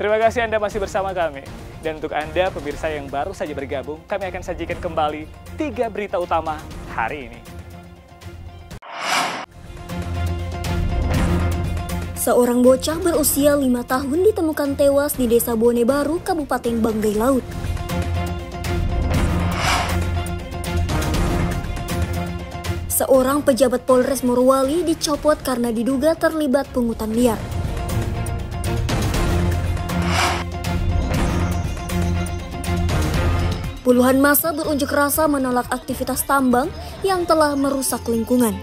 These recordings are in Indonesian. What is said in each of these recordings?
Terima kasih Anda masih bersama kami. Dan untuk Anda pemirsa yang baru saja bergabung, kami akan sajikan kembali 3 berita utama hari ini. Seorang bocah berusia 5 tahun ditemukan tewas di Desa Bone Baru, Kabupaten Banggai Laut. Seorang pejabat Polres Morowali dicopot karena diduga terlibat pungutan liar. Puluhan massa berunjuk rasa menolak aktivitas tambang yang telah merusak lingkungan.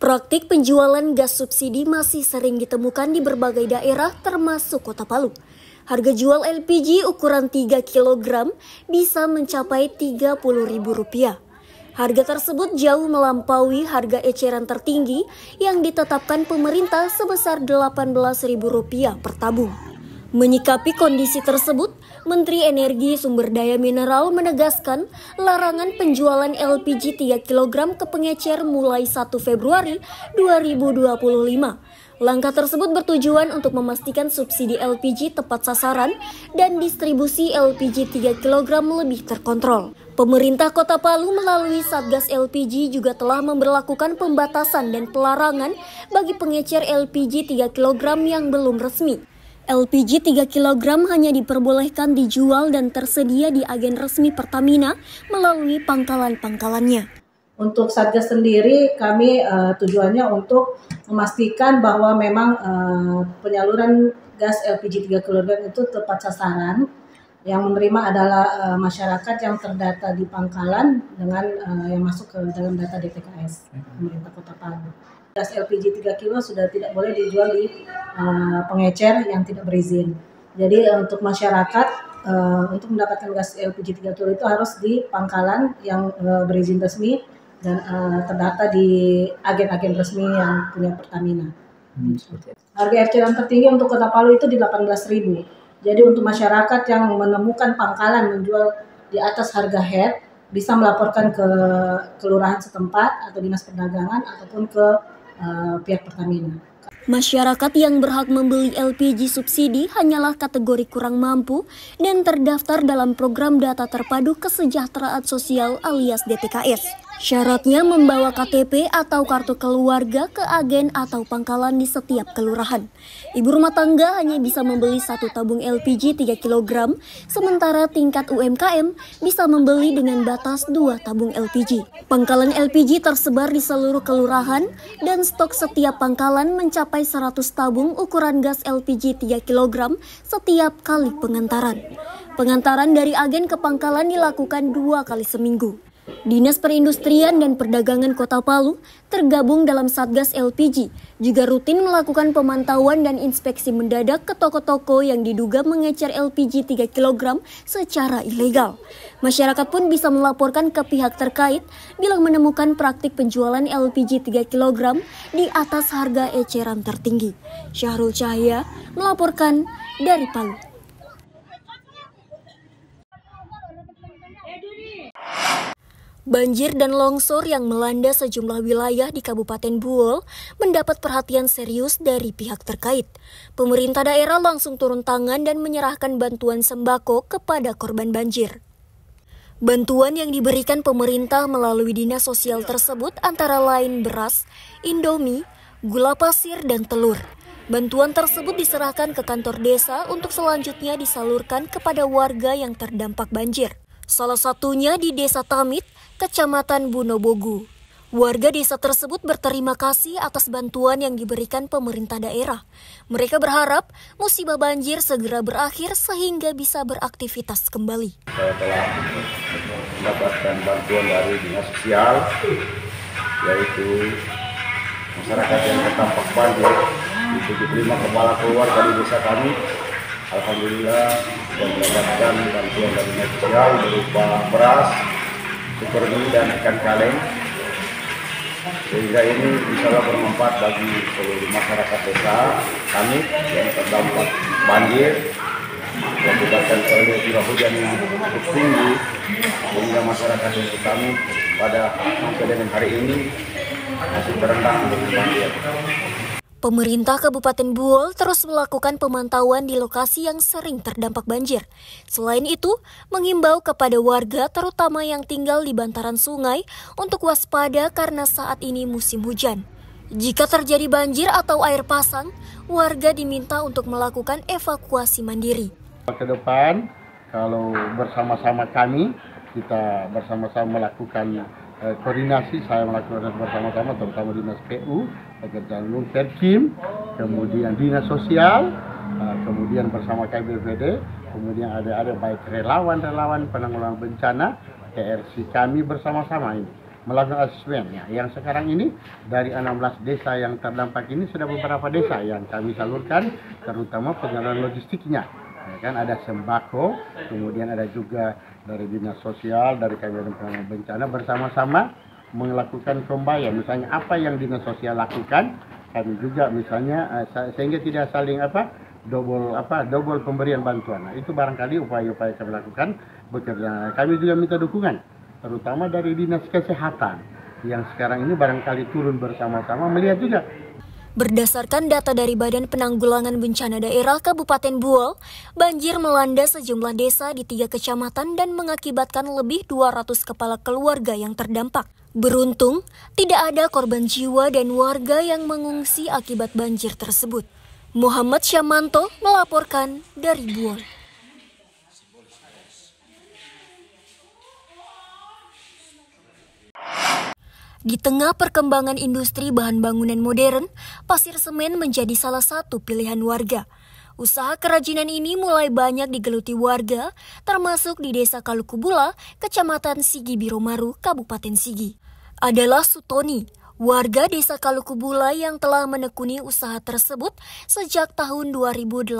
Praktik penjualan gas subsidi masih sering ditemukan di berbagai daerah termasuk Kota Palu. Harga jual LPG ukuran 3 kg bisa mencapai Rp30.000. Harga tersebut jauh melampaui harga eceran tertinggi yang ditetapkan pemerintah sebesar Rp18.000 per tabung. Menyikapi kondisi tersebut, Menteri Energi Sumber Daya Mineral menegaskan larangan penjualan LPG 3 kg ke pengecer mulai 1 Februari 2025. Langkah tersebut bertujuan untuk memastikan subsidi LPG tepat sasaran dan distribusi LPG 3 kg lebih terkontrol. Pemerintah Kota Palu melalui Satgas LPG juga telah memberlakukan pembatasan dan pelarangan bagi pengecer LPG 3 kg yang belum resmi. LPG 3 kg hanya diperbolehkan dijual dan tersedia di agen resmi Pertamina melalui pangkalan-pangkalannya. Untuk Satgas sendiri, kami tujuannya untuk memastikan bahwa memang penyaluran gas LPG 3 kg itu tepat sasaran. Yang menerima adalah masyarakat yang terdata di pangkalan dengan yang masuk ke dalam data DTKS pemerintah Kota Palu. Gas LPG 3 kg sudah tidak boleh dijual di pengecer yang tidak berizin. Jadi untuk masyarakat untuk mendapatkan gas LPG 3 kg itu harus di pangkalan yang berizin resmi dan terdata di agen-agen resmi yang punya Pertamina. Harga eceran tertinggi untuk Kota Palu itu di Rp18.000. Jadi untuk masyarakat yang menemukan pangkalan menjual di atas harga head bisa melaporkan ke kelurahan setempat atau dinas perdagangan ataupun ke pihak Pertamina. Masyarakat yang berhak membeli LPG subsidi hanyalah kategori kurang mampu dan terdaftar dalam program data terpadu kesejahteraan sosial alias DTKS. Syaratnya membawa KTP atau kartu keluarga ke agen atau pangkalan di setiap kelurahan. Ibu rumah tangga hanya bisa membeli 1 tabung LPG 3 kg, sementara tingkat UMKM bisa membeli dengan batas 2 tabung LPG. Pangkalan LPG tersebar di seluruh kelurahan dan stok setiap pangkalan mencapai 100 tabung ukuran gas LPG 3 kg setiap kali pengantaran. Pengantaran dari agen ke pangkalan dilakukan 2 kali seminggu. Dinas Perindustrian dan Perdagangan Kota Palu tergabung dalam Satgas LPG, juga rutin melakukan pemantauan dan inspeksi mendadak ke toko-toko yang diduga mengecer LPG 3 kg secara ilegal. Masyarakat pun bisa melaporkan ke pihak terkait bila menemukan praktik penjualan LPG 3 kg di atas harga eceran tertinggi. Syahrul Cahya melaporkan dari Palu. Banjir dan longsor yang melanda sejumlah wilayah di Kabupaten Buol mendapat perhatian serius dari pihak terkait. Pemerintah daerah langsung turun tangan dan menyerahkan bantuan sembako kepada korban banjir. Bantuan yang diberikan pemerintah melalui dinas sosial tersebut antara lain beras, indomie, gula pasir, dan telur. Bantuan tersebut diserahkan ke kantor desa untuk selanjutnya disalurkan kepada warga yang terdampak banjir. Salah satunya di Desa Tamit, Kecamatan Bunobogu. Warga desa tersebut berterima kasih atas bantuan yang diberikan pemerintah daerah. Mereka berharap musibah banjir segera berakhir sehingga bisa beraktivitas kembali. Saya telah mendapatkan bantuan dari dinas sosial, yaitu masyarakat yang terdampak banjir di 75 kepala keluarga di desa kami. Alhamdulillah sudah mendapatkan bantuan dari dinas sosial berupa beras, super mie, dan ikan kaleng. Sehingga ini insyaallah bermanfaat bagi seluruh masyarakat desa kami yang terdampak banjir. Disebabkan oleh curah hujan yang cukup tinggi, sehingga masyarakat untuk kami pada sampai dengan hari ini masih terendam dengan banjir. Pemerintah Kabupaten Buol terus melakukan pemantauan di lokasi yang sering terdampak banjir. Selain itu, mengimbau kepada warga terutama yang tinggal di bantaran sungai untuk waspada karena saat ini musim hujan. Jika terjadi banjir atau air pasang, warga diminta untuk melakukan evakuasi mandiri. Ke depan, kalau bersama-sama kami, kita bersama-sama melakukan koordinasi, saya melakukan bersama-sama terutama Dinas PU, pekerjaan umum Perkim, kemudian Dinas Sosial, kemudian bersama KBPD, kemudian ada baik relawan penanggulangan bencana, TRC kami bersama-sama ini melakukan asesmen. Yang sekarang ini dari 16 desa yang terdampak ini sudah beberapa desa yang kami salurkan, terutama penyaluran logistiknya. Kan ada sembako, kemudian ada juga dari Dinas Sosial, dari Kabupaten Penanggulangan Bencana bersama-sama melakukan pembayaran. Misalnya apa yang Dinas Sosial lakukan, kami juga misalnya sehingga tidak saling double pemberian bantuan. Nah, itu barangkali upaya-upaya kami lakukan bekerja. Kami juga minta dukungan, terutama dari Dinas Kesehatan yang sekarang ini barangkali turun bersama-sama melihat juga. Berdasarkan data dari Badan Penanggulangan Bencana Daerah Kabupaten Buol, banjir melanda sejumlah desa di 3 kecamatan dan mengakibatkan lebih 200 kepala keluarga yang terdampak. Beruntung, tidak ada korban jiwa dan warga yang mengungsi akibat banjir tersebut. Muhammad Syamanto melaporkan dari Buol. Di tengah perkembangan industri bahan bangunan modern, pasir semen menjadi salah satu pilihan warga. Usaha kerajinan ini mulai banyak digeluti warga, termasuk di Desa Kalukubula, Kecamatan Sigi Biromaru, Kabupaten Sigi. Adalah Sutoni, warga Desa Kalukubula yang telah menekuni usaha tersebut sejak tahun 2018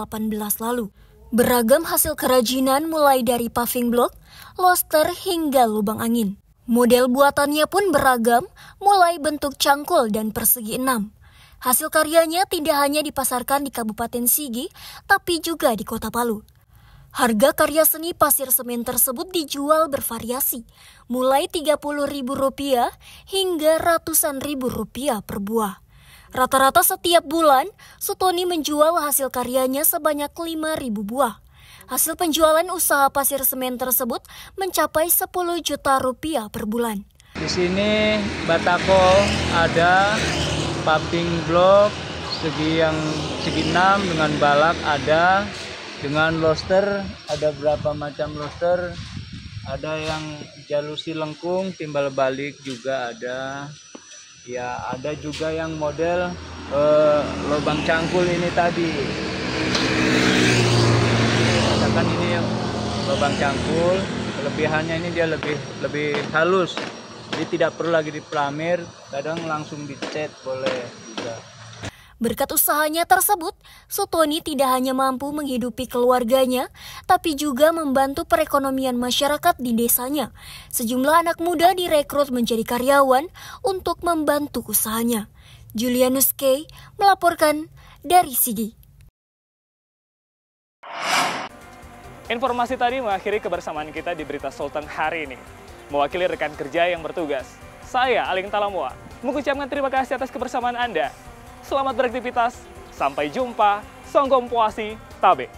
lalu. Beragam hasil kerajinan mulai dari paving block, loster hingga lubang angin. Model buatannya pun beragam, mulai bentuk cangkul dan persegi 6. Hasil karyanya tidak hanya dipasarkan di Kabupaten Sigi, tapi juga di Kota Palu. Harga karya seni pasir semen tersebut dijual bervariasi, mulai Rp30.000 hingga ratusan ribu rupiah per buah. Rata-rata setiap bulan, Sutoni menjual hasil karyanya sebanyak 5.000 buah. Hasil penjualan usaha pasir semen tersebut mencapai 10 juta rupiah per bulan. Di sini batako ada, paving block segi 6 dengan balak ada, dengan loster ada berapa macam loster, ada yang jalusi lengkung, timbal balik juga ada. Ya, ada juga yang model lubang cangkul ini tadi. Kan ini lubang cangkul, kelebihannya ini dia lebih halus, jadi tidak perlu lagi diplamir, kadang langsung dicat boleh juga. Berkat usahanya tersebut, Sutoni tidak hanya mampu menghidupi keluarganya, tapi juga membantu perekonomian masyarakat di desanya. Sejumlah anak muda direkrut menjadi karyawan untuk membantu usahanya. Julianus K. melaporkan dari Sigi. Informasi tadi mengakhiri kebersamaan kita di Berita Sultan hari ini. Mewakili rekan kerja yang bertugas, saya Aling Talamoa mengucapkan terima kasih atas kebersamaan Anda. Selamat beraktivitas, sampai jumpa, Songgom Puasi, Tabe.